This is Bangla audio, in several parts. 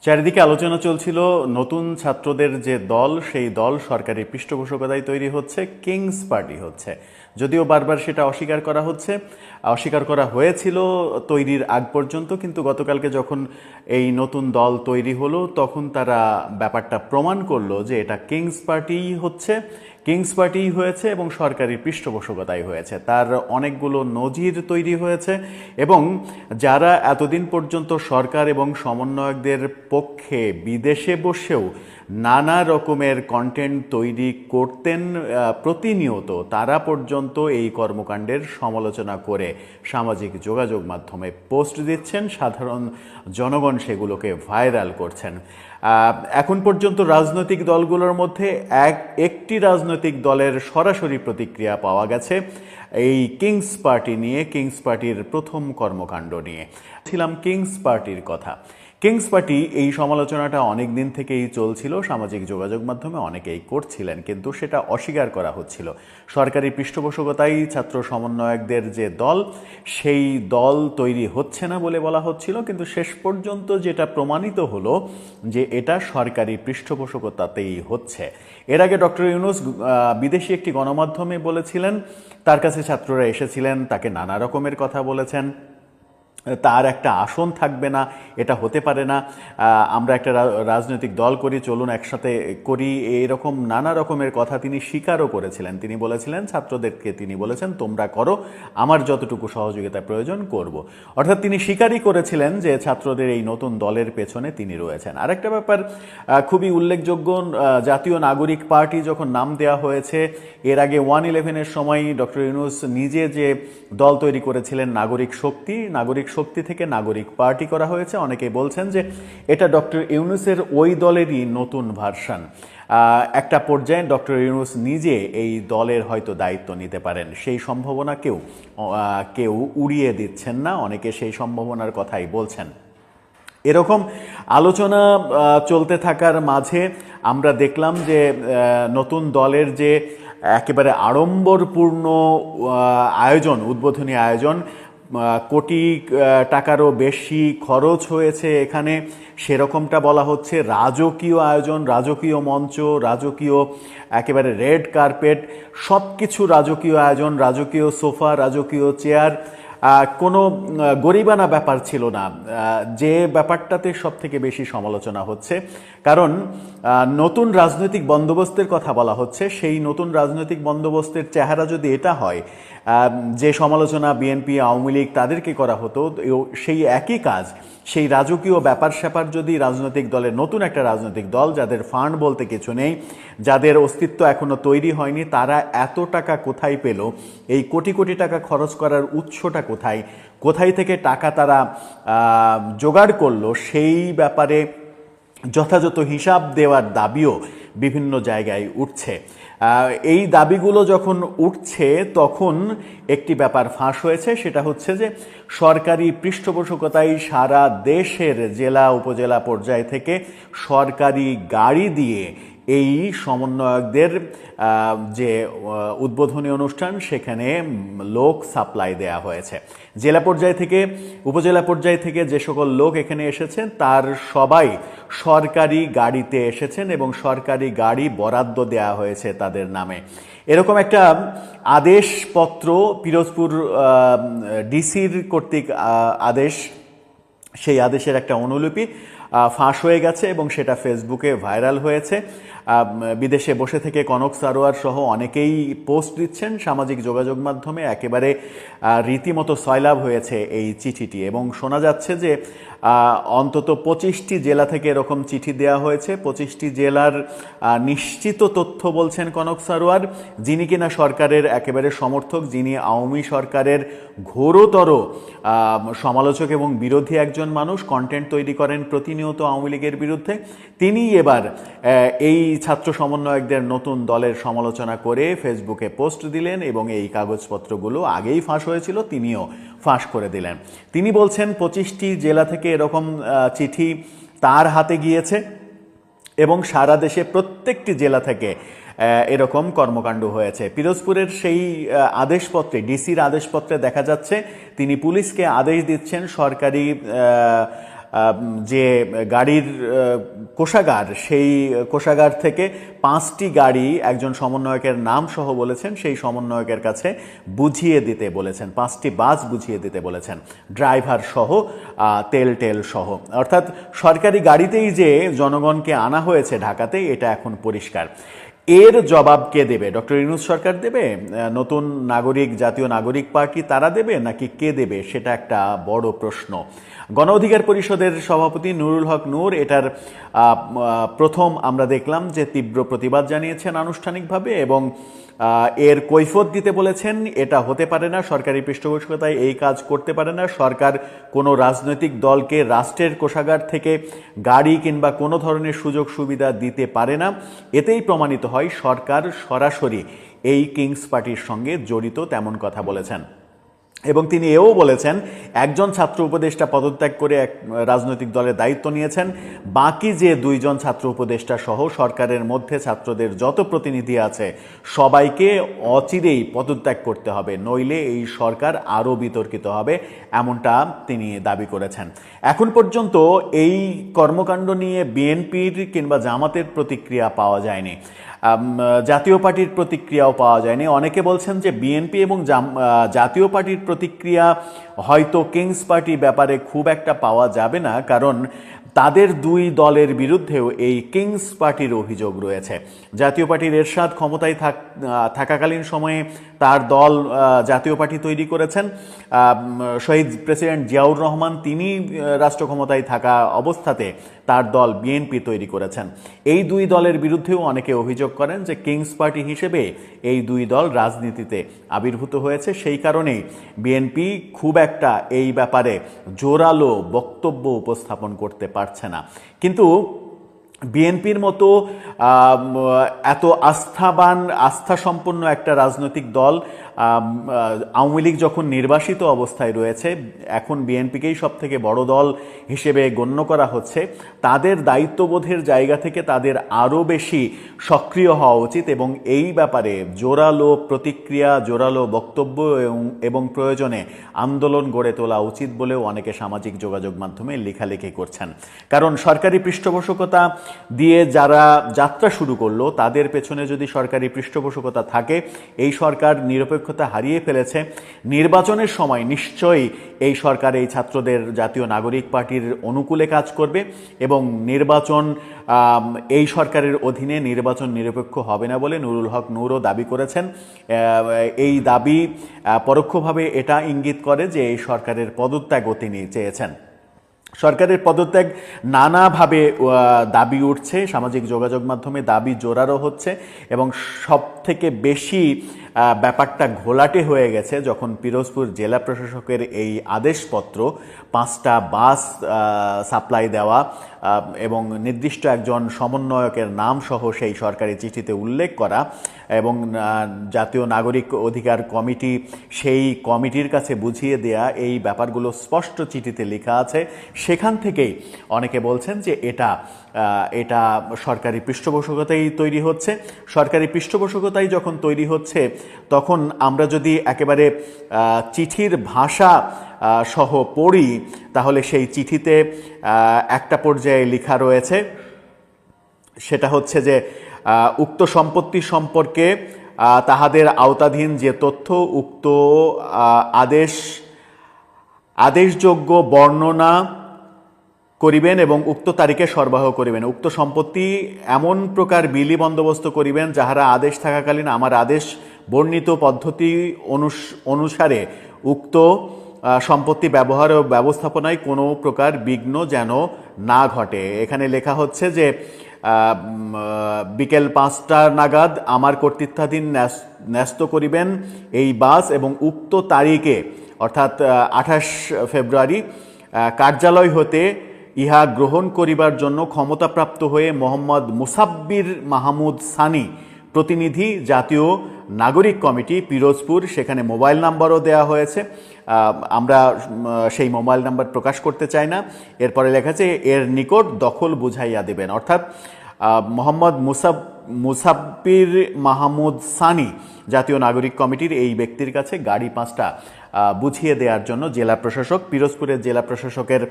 চারিদিকে আলোচনা চলছিল নতুন ছাত্রদের যে দল সেই দল সরকারি পৃষ্ঠপোষকতায় তৈরি হচ্ছে, কিংস পার্টি হচ্ছে। যদিও বারবার সেটা অস্বীকার করা হয়েছিল তৈরির আগ পর্যন্ত, কিন্তু গতকালকে যখন এই নতুন দল তৈরি হলো তখন তারা ব্যাপারটা প্রমাণ করলো যে এটা কিংস পার্টিই হয়েছে এবং সরকারি পৃষ্ঠপোষকতাই হয়েছে। তার অনেকগুলো নজির তৈরি হয়েছে এবং যারা এতদিন পর্যন্ত সরকার এবং সমন্বয়কদের পক্ষে বিদেশে বসেও নানা রকমের কন্টেন্ট তৈরি করতেন প্রতিনিয়ত, তারা পর্যন্ত এই কর্মকাণ্ডের সমালোচনা করে সামাজিক যোগাযোগ মাধ্যমে পোস্ট দিচ্ছেন, সাধারণ জনগণ সেগুলোকে ভাইরাল করছেন। এখন পর্যন্ত রাজনৈতিক দলগুলোর মধ্যে একটি রাজনৈতিক দলের সরাসরি প্রতিক্রিয়া পাওয়া গেছে এই কিংস পার্টির প্রথম কর্মকাণ্ড নিয়ে। ছিলাম কিংস পার্টির কথা। কিংস পার্টি এই সমালোচনাটা অনেক দিন থেকেই চলছিল, সামাজিক যোগাযোগ মাধ্যমে অনেকেই করছিলেন, কিন্তু সেটা অস্বীকার করা হচ্ছিল। সরকারি পৃষ্ঠপোষকতায় ছাত্র সমন্বয়কদের যে দল, সেই দল তৈরি হচ্ছে না বলে বলা হচ্ছিল, কিন্তু শেষ পর্যন্ত যেটা প্রমাণিত হলো যে এটা সরকারি পৃষ্ঠপোষকতাতেই হচ্ছে। এর আগে ডক্টর ইউনূস বিদেশি একটি গণমাধ্যমে বলেছিলেন তার কাছে ছাত্ররা এসেছিলেন, তাকে নানা রকমের কথা বলেছেন, তার একটা আসন থাকবে না, এটা হতে পারে না, আমরা একটা রাজনৈতিক দল করি, চলুন একসাথে করি, এরকম নানা রকমের কথা তিনি স্বীকারও করেছিলেন। তিনি বলেছিলেন ছাত্রদেরকে, তিনি বলেছেন তোমরা করো, আমার যতটুকু সহযোগিতা প্রয়োজন করব। অর্থাৎ তিনি স্বীকারই করেছিলেন যে ছাত্রদের এই নতুন দলের পেছনে তিনি রয়েছেন। আরেকটা ব্যাপার খুবই উল্লেখযোগ্য, জাতীয় নাগরিক পার্টি যখন নাম দেওয়া হয়েছে, এর আগে 1/11-এর সময় ডক্টর ইউনূস নিজে যে দল তৈরি করেছিলেন নাগরিক শক্তি থেকে নাগরিক পার্টি করা হয়েছে। অনেকেই বলছেন যে এটা ডক্টর ইউনূসের ওই দলেরই নতুন ভার্সন। একটা পর্যায়ে ডক্টর ইউনূস নিজে এই দলের হয়তো দায়িত্ব নিতে পারেন, সেই সম্ভাবনা কেউ উড়িয়ে দিচ্ছেন না, অনেকে সেই সম্ভাবনার কথাই বলছেন। এরকম আলোচনা চলতে থাকার মাঝে আমরা দেখলাম যে নতুন দলের যে একেবারে আড়ম্বরপূর্ণ আয়োজন, উদ্বোধনী আয়োজন, কোটি টাকারও বেশি খরচ হয়েছে এখানে, সেরকমটা বলা হচ্ছে। রাজকীয় আয়োজন, রাজকীয় মঞ্চ, রাজকীয় একেবারে রেড কার্পেট, সব কিছু রাজকীয় আয়োজন, রাজকীয় সোফা, রাজকীয় চেয়ার, কোনো গরিবানা ব্যাপার ছিল না, যে ব্যাপারটাতে সব থেকে বেশি সমালোচনা হচ্ছে। কারণ নতুন রাজনৈতিক বন্দোবস্তের কথা বলা হচ্ছে, সেই নতুন রাজনৈতিক বন্দোবস্তের চেহারা যদি এটা হয়, যে সমালোচনা বিএনপি, আওয়ামী লীগ তাদেরকে করা হতো, সেই একই কাজ, সেই রাজকীয় ব্যাপার স্যাপার যদি রাজনৈতিক দলের, নতুন একটা রাজনৈতিক দল যাদের ফান্ড বলতে কিছু নেই, যাদের অস্তিত্ব এখনো তৈরি হয়নি, তারা এত টাকা কোথায় পেল, এই কোটি কোটি টাকা খরচ করার উৎসটা কোথায় থেকে টাকা তারা জোগাড় করলো, সেই ব্যাপারে যথাযথ হিসাব দেওয়ার দাবিও বিভিন্ন জায়গায় উঠছে। এই দাবিগুলো যখন উঠছে তখন একটি ব্যাপার ফাঁস হয়েছে, সেটা হচ্ছে যে সরকারি পৃষ্ঠপোষকতায় সারা দেশের জেলা উপজেলা পর্যায় থেকে সরকারি গাড়ি দিয়ে এই সমন্বয়কদের যে উদ্বোধনী অনুষ্ঠান, সেখানে লোক সাপ্লাই দেয়া হয়েছে। জেলা পর্যায় থেকে, উপজেলা পর্যায় থেকে যে সকল লোক এখানে এসেছেন তার সবাই সরকারি গাড়িতে এসেছেন এবং সরকারি গাড়ি বরাদ্দ দেয়া হয়েছে তাদের নামে। এরকম একটা আদেশপত্র পিরোজপুর ডিসির কর্তৃক আদেশ, সেই আদেশের একটা অনুলিপি ফাঁস হয়ে গেছে এবং সেটা ফেসবুকে ভাইরাল হয়েছে। বিদেশে বসে থেকে কনক সারোয়ার সহ অনেকেই পোস্ট দিচ্ছেন সামাজিক যোগাযোগ মাধ্যমে। একেবারে রীতিমতো সয়লাভ হয়েছে এই চিঠিটি এবং শোনা যাচ্ছে যে অন্তত 25টি জেলা থেকে এরকম চিঠি দেওয়া হয়েছে। 25টি জেলার নিশ্চিত তথ্য বলছেন কনক সারোয়ার, যিনি কিনা সরকারের একেবারে সমর্থক, যিনি আওয়ামী সরকারের ঘোরতর সমালোচক এবং বিরোধী একজন মানুষ, কন্টেন্ট তৈরি করেন প্রতিনিয়ত আওয়ামী লীগের বিরুদ্ধে। তিনি এবার এই ছাত্র সমন্বয়কদের নতুন দলের সমালোচনা করে ফেসবুকে পোস্ট দিলেন এবং এই কাগজপত্রগুলো আগেই ফাঁস হয়েছিল, তিনিও ফাঁস করে দিলেন। তিনি বলছেন 25টি জেলা থেকে এরকম চিঠি তার হাতে গিয়েছে এবং সারা দেশে প্রত্যেকটি জেলা থেকে এরকম কর্মকাণ্ড হয়েছে। পিরোজপুরের সেই আদেশপত্রে, ডিসির আদেশপত্রে দেখা যাচ্ছে তিনি পুলিশকে আদেশ দিচ্ছেন সরকারি যে গাড়ির কোষাগার, সেই কোষাগার থেকে 5টি গাড়ি একজন সমন্বয়কের নাম সহ বলেছেন সেই সমন্বয়কের কাছে বুঝিয়ে দিতে বলেছেন, 5টি বাস বুঝিয়ে দিতে বলেছেন, ড্রাইভার সহ, তেল সহ। অর্থাৎ সরকারি গাড়িতেই যে জনগণকে আনা হয়েছে ঢাকাতে, এটা এখন পরিষ্কার। এর জবাব কে দেবে? ডক্টর ইউনূস সরকার দেবে? নতুন নাগরিক, জাতীয় নাগরিক পার্টি তারা দেবে, নাকি কে দেবে? সেটা একটা বড় প্রশ্ন। গণ অধিকার পরিষদের সভাপতি নুরুল হক নূর এটার প্রথম আমরা দেখলাম যে তীব্র প্রতিবাদ জানিয়েছেন আনুষ্ঠানিকভাবে এবং এর কৈফিয়ত দিতে বলেছেন। এটা হতে পারে না, সরকারি পৃষ্ঠপোষকতায় এই কাজ করতে পারে না। সরকার কোনো রাজনৈতিক দলকে রাষ্ট্রের কোষাগার থেকে গাড়ি কিংবা কোনো ধরনের সুযোগ সুবিধা দিতে পারে না। এতেই প্রমাণিত হয় সরকার সরাসরি এই কিংস পার্টির সঙ্গে জড়িত, তেমন কথা বলেছেন। এবং তিনি এও বলেছেন একজন ছাত্র উপদেষ্টা পদত্যাগ করে এক রাজনৈতিক দলের দায়িত্ব নিয়েছেন, বাকি যে 2 জন ছাত্র উপদেষ্টা সহ সরকারের মধ্যে ছাত্রদের যত প্রতিনিধি আছে সবাইকে অচিরেই পদত্যাগ করতে হবে, নইলে এই সরকার আরও বিতর্কিত হবে, এমনটা তিনি দাবি করেছেন। এখন পর্যন্ত এই কর্মকাণ্ড নিয়ে বিএনপির কিংবা জামাতের প্রতিক্রিয়া পাওয়া যায়নি, জাতীয় পার্টির প্রতিক্রিয়াও পাওয়া যায়নি। অনেকে বলছেন যে বিএনপি এবং জাতীয় পার্টির প্রতিক্রিয়া হয়তো কিংস পার্টি ব্যাপারে খুব একটা পাওয়া যাবে না, কারণ তাদের 2 দলের বিরুদ্ধেও এই কিংস পার্টির অভিযোগ রয়েছে। জাতীয় পার্টির এরশাদ ক্ষমতায় থাকাকালীন সময়ে তার দল জাতীয় পার্টি তৈরি করেছেন। শহীদ প্রেসিডেন্ট জিয়াউর রহমান তিনি রাষ্ট্র ক্ষমতায় থাকা অবস্থাতে তার দল বিএনপি তৈরি করেছেন। এই 2 দলের বিরুদ্ধেও অনেকে অভিযোগ করেন যে কিংস পার্টি হিসেবে এই 2 দল রাজনীতিতে আবির্ভূত হয়েছে, সেই কারণেই বিএনপি খুব একটা এই ব্যাপারে জোরালো বক্তব্য উপস্থাপন করতে পারছে না। কিন্তু বিএনপির মতো এত আস্থাসম্পন্ন একটা রাজনৈতিক দল, আওয়ামী লীগ যখন নির্বাসিত অবস্থায় রয়েছে, এখন বিএনপিকেই সব থেকে বড় দল হিসেবে গণ্য করা হচ্ছে, তাদের দায়িত্ববোধের জায়গা থেকে তাদের আরও বেশি সক্রিয় হওয়া উচিত এবং এই ব্যাপারে জোরালো প্রতিক্রিয়া, জোরালো বক্তব্য এবং প্রয়োজনে আন্দোলন গড়ে তোলা উচিত বলেও অনেকে সামাজিক যোগাযোগ মাধ্যমে লেখালেখি করছেন। কারণ সরকারি পৃষ্ঠপোষকতা দিয়ে যারা যাত্রা শুরু করলো, তাদের পেছনে যদি সরকারি পৃষ্ঠপোষকতা থাকে, এই সরকার নিরপেক্ষতা হারিয়ে ফেলেছে। নির্বাচনের সময় নিশ্চয়ই এই সরকার এই ছাত্রদের জাতীয় নাগরিক পার্টির অনুকূলে কাজ করবে এবং নির্বাচন এই সরকারের অধীনে নির্বাচন নিরপেক্ষ হবে না বলে নুরুল হক নূরও দাবি করেছেন। এই দাবি পরোক্ষভাবে এটা ইঙ্গিত করে যে এই সরকারের পদত্যাগও তিনি চেয়েছেন। সরকারের পদত্যাগ নানাভাবে দাবি উঠছে, সামাজিক যোগাযোগ মাধ্যমে দাবি জোরালো হচ্ছে এবং সব থেকে বেশি ব্যাপারটা ঘোলাটে হয়ে গেছে যখন পিরোজপুর জেলা প্রশাসকের এই আদেশপত্র 5টা বাস সাপ্লাই দেওয়া এবং নির্দিষ্ট একজন সমন্বয়কের নাম সহ সেই সরকারি চিঠিতে উল্লেখ করা এবং জাতীয় নাগরিক অধিকার কমিটি সেই কমিটির কাছে বুঝিয়ে দেয়া, এই ব্যাপারগুলো স্পষ্ট চিঠিতে লেখা আছে। সেখান থেকেই অনেকে বলছেন যে এটা সরকারি পৃষ্ঠপোষকতাই তৈরি হচ্ছে। সরকারি পৃষ্ঠপোষকতাই যখন তৈরি হচ্ছে, তখন আমরা যদি একেবারে চিঠির ভাষা সহ পড়ি, তাহলে সেই চিঠিতে একটা পর্যায়ে লেখা রয়েছে, সেটা হচ্ছে যে উক্ত সম্পত্তি সম্পর্কে তাহাদের আওতাধীন যে তথ্য উক্ত আদেশযোগ্য বর্ণনা করিবেন এবং উক্ত তারিখে সরবরাহ করিবেন। উক্ত সম্পত্তি এমন প্রকার বিলি বন্দোবস্ত করিবেন যাহারা আদেশ থাকাকালীন আমার আদেশ বর্ণিত পদ্ধতি অনুসারে উক্ত সম্পত্তি ব্যবহার ও ব্যবস্থাপনায় কোনো প্রকার বিঘ্ন যেন না ঘটে। এখানে লেখা হচ্ছে যে বিকেল 5টা নাগাদ আমার কর্তৃত্বাধীন ন্যস্ত করিবেন এই বাস এবং উক্ত তারিখে অর্থাৎ 28 ফেব্রুয়ারি কার্যালয় হতে ইহা গ্রহণ করিবার জন্য ক্ষমতাপ্রাপ্ত হয়ে মোহাম্মদ মুসাব্বির মাহমুদ সানি, প্রতিনিধি জাতীয় নাগরিক কমিটি পিরোজপুর, সেখানে মোবাইল নাম্বারও দেওয়া হয়েছে, আমরা সেই মোবাইল নাম্বার প্রকাশ করতে চাই না। এরপরে লেখা আছে এর নিকট দখল বুঝাইয়া দেবেন। অর্থাৎ মোহাম্মদ মুসাব্বির মাহমুদ সানি জাতীয় নাগরিক কমিটির এই ব্যক্তির কাছে গাড়ি 5টা বুঝিয়ে দেওয়ার জন্য জেলা প্রশাসক, পিরোজপুরের জেলা প্রশাসকের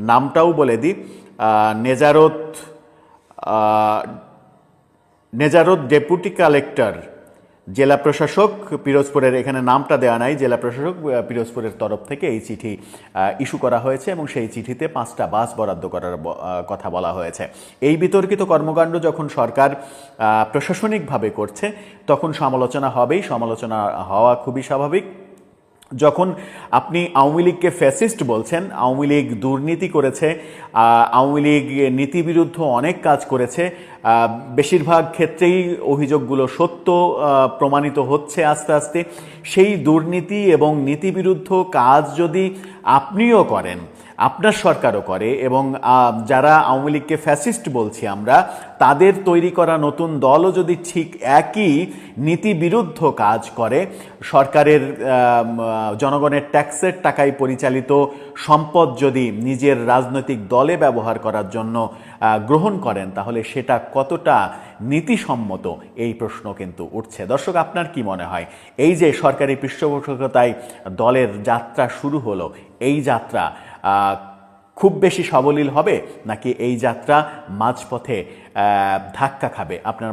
নামটাও বলে দিই, নেজারত ডেপুটি কালেক্টর, জেলা প্রশাসক পিরোজপুরের, এখানে নামটা দেওয়া নাই, জেলা প্রশাসক পিরোজপুরের তরফ থেকে এই চিঠি ইস্যু করা হয়েছে এবং সেই চিঠিতে 5টা বাস বরাদ্দ করার কথা বলা হয়েছে। এই বিতর্কিত কর্মকাণ্ড যখন সরকার প্রশাসনিকভাবে করছে তখন সমালোচনা হবেই, সমালোচনা হওয়া খুবই স্বাভাবিক। যখন আপনি আওয়ামী লীগকে ফ্যাসিস্ট বলছেন, আওয়ামী লীগ দুর্নীতি করেছে, আওয়ামী লীগ নীতিবিরুদ্ধ অনেক কাজ করেছে, বেশিরভাগ ক্ষেত্রেই অভিযোগগুলো সত্য প্রমাণিত হচ্ছে আস্তে আস্তে, সেই দুর্নীতি এবং নীতিবিরুদ্ধ কাজ যদি আপনিও করেন, আপনার সরকারও করে, এবং যারা আওয়ামী লীগকে ফ্যাসিস্ট বলছি আমরা, তাদের তৈরি করা নতুন দলও যদি ঠিক একই নীতিবিরুদ্ধ কাজ করে, সরকারের জনগণের ট্যাক্সের টাকায় পরিচালিত সম্পদ যদি নিজের রাজনৈতিক দলে ব্যবহার করার জন্য গ্রহণ করেন, তাহলে সেটা কতটা নীতিসম্মত এই প্রশ্ন কিন্তু উঠছে। দর্শক, আপনার কি মনে হয়, এই যে সরকারি পৃষ্ঠপোষকতায় দলের যাত্রা শুরু হলো, এই যাত্রা খুব বেশি সাবলীল হবে নাকি এই যাত্রা মাঝপথে ধাক্কা খাবে? আপনার